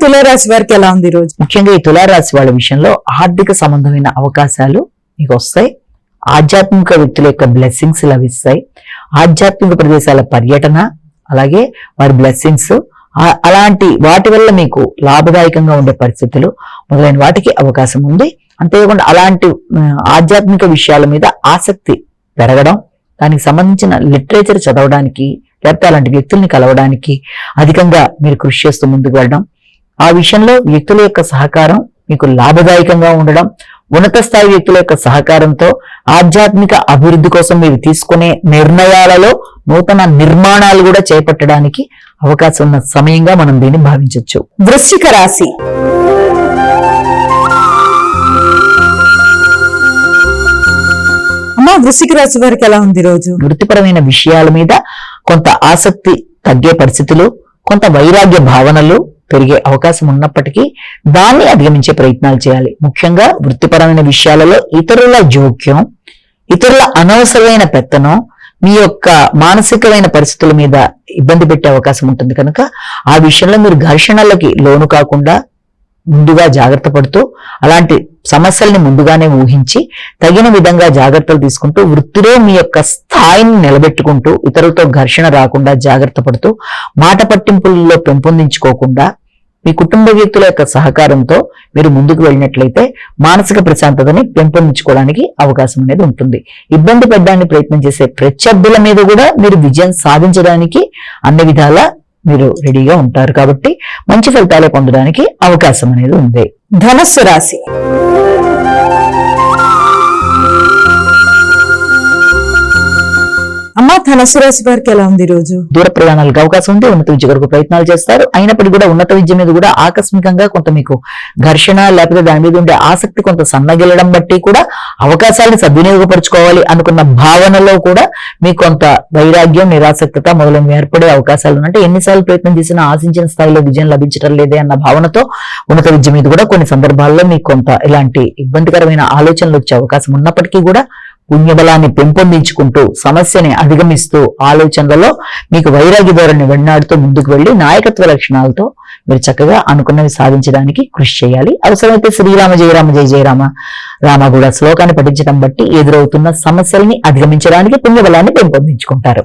తులారాశి వారికి ఎలా ఉంది ఈ రోజు? ముఖ్యంగా ఈ తులారాశి వాళ్ళ విషయంలో ఆర్థిక సంబంధమైన అవకాశాలు మీకు వస్తాయి. ఆధ్యాత్మిక వ్యక్తుల యొక్క బ్లెస్సింగ్స్ లభిస్తాయి. ఆధ్యాత్మిక ప్రదేశాల పర్యటన, అలాగే వారి బ్లెస్సింగ్స్, అలాంటి వాటి వల్ల మీకు లాభదాయకంగా ఉండే పరిస్థితులు మొదలైన వాటికి అవకాశం ఉంది. అంతేకాకుండా అలాంటి ఆధ్యాత్మిక విషయాల మీద ఆసక్తి పెరగడం, దానికి సంబంధించిన లిటరేచర్ చదవడానికి, లేకపోతే అలాంటి వ్యక్తుల్ని కలవడానికి అధికంగా మీరు కృషి చేస్తూ ముందుకు వెళ్ళడం, ఆ విషయంలో వ్యక్తుల యొక్క సహకారం మీకు లాభదాయకంగా ఉండడం, ఉన్నత స్థాయి వ్యక్తుల యొక్క సహకారంతో ఆధ్యాత్మిక అభివృద్ధి కోసం మీరు తీసుకునే నిర్ణయాలలో నూతన నిర్మాణాలు కూడా చేపట్టడానికి అవకాశం ఉన్న సమయంగా మనం దీన్ని భావించవచ్చు. వృశ్చిక రాశి. అమ్మా, వృశ్చిక రాశి వారికి ఎలా ఉంది రోజు? వృత్తిపరమైన విషయాల మీద కొంత ఆసక్తి తగ్గే పరిస్థితులు, కొంత వైరాగ్య భావనలు పెరిగే అవకాశం ఉన్నప్పటికీ దాన్ని అధిగమించే ప్రయత్నాలు చేయాలి. ముఖ్యంగా వృత్తిపరమైన విషయాలలో ఇతరుల జోక్యం, ఇతరుల అనవసరమైన పెత్తనం మీ యొక్క మానసికమైన పరిస్థితుల మీద ఇబ్బంది పెట్టే అవకాశం ఉంటుంది. కనుక ఆ విషయంలో మీరు ఘర్షణలకి లోను కాకుండా ముందుగా జాగ్రత్త పడుతూ, అలాంటి సమస్యల్ని ముందుగానే ఊహించి తగిన విధంగా జాగ్రత్తలు తీసుకుంటూ, వృత్తిలో మీ యొక్క స్థాయిని నిలబెట్టుకుంటూ, ఇతరులతో ఘర్షణ రాకుండా జాగ్రత్త పడుతూ, మాట పట్టింపుల్లో పెంపొందించుకోకుండా మీ కుటుంబ వ్యక్తుల యొక్క సహకారంతో మీరు ముందుకు వెళ్ళినట్లయితే మానసిక ప్రశాంతతని పెంపొందించుకోవడానికి అవకాశం అనేది ఉంటుంది. ఇబ్బంది పడడానికి ప్రయత్నం చేసే ప్రత్యర్థుల మీద కూడా మీరు విజయం సాధించడానికి అన్ని విధాలా మీరు రెడీగా ఉంటారు. కాబట్టి మంచి ఫలితాలు పొందడానికి అవకాశం అనేది ఉంది. ధనస్సు రాశి. అమ్మా, ధనస్సు రాశి వారికి ఎలా ఉంది రోజు? దూర ప్రయాణాలకు అవకాశం ఉంది. ఉన్నత విద్య కొరకు ప్రయత్నాలు చేస్తారు. అయినప్పటికీ కూడా ఉన్నత విద్య మీద కూడా ఆకస్మికంగా కొంత మీకు ఘర్షణ, లేకపోతే దాని మీద ఉండే ఆసక్తి కొంత సన్నగిల్లడం బట్టి కూడా అవకాశాలను సద్వినియోగపరచుకోవాలి అనుకున్న భావనలో కూడా మీకు కొంత వైరాగ్యం, నిరాసక్తత మొదలైనవి ఏర్పడే అవకాశాలు అంటే ఎన్నిసార్లు ప్రయత్నం చేసినా ఆశించిన స్థాయిలో విజయం లభించడం లేదే అన్న భావనతో ఉన్నత విద్య మీద కూడా కొన్ని సందర్భాల్లో మీకు కొంత ఇలాంటి ఇబ్బందికరమైన ఆలోచనలు వచ్చే అవకాశం ఉన్నప్పటికీ కూడా పుణ్యబలాన్ని పెంపొందించుకుంటూ, సమస్యని అధిగమిస్తూ, ఆలోచనలలో మీకు వైరాగ్య ధోరణి వెన్నాడుతూ ముందుకు వెళ్లి నాయకత్వ లక్షణాలతో మీరు చక్కగా అనుకున్నవి సాధించడానికి కృషి చేయాలి. అవసరమైతే శ్రీరామ జయ రామ జయ జయ రామ రామ కూడా శ్లోకాన్ని పఠించడం బట్టి ఎదురవుతున్న సమస్యల్ని అధిగమించడానికి పుణ్యబలాన్ని పెంపొందించుకుంటారు.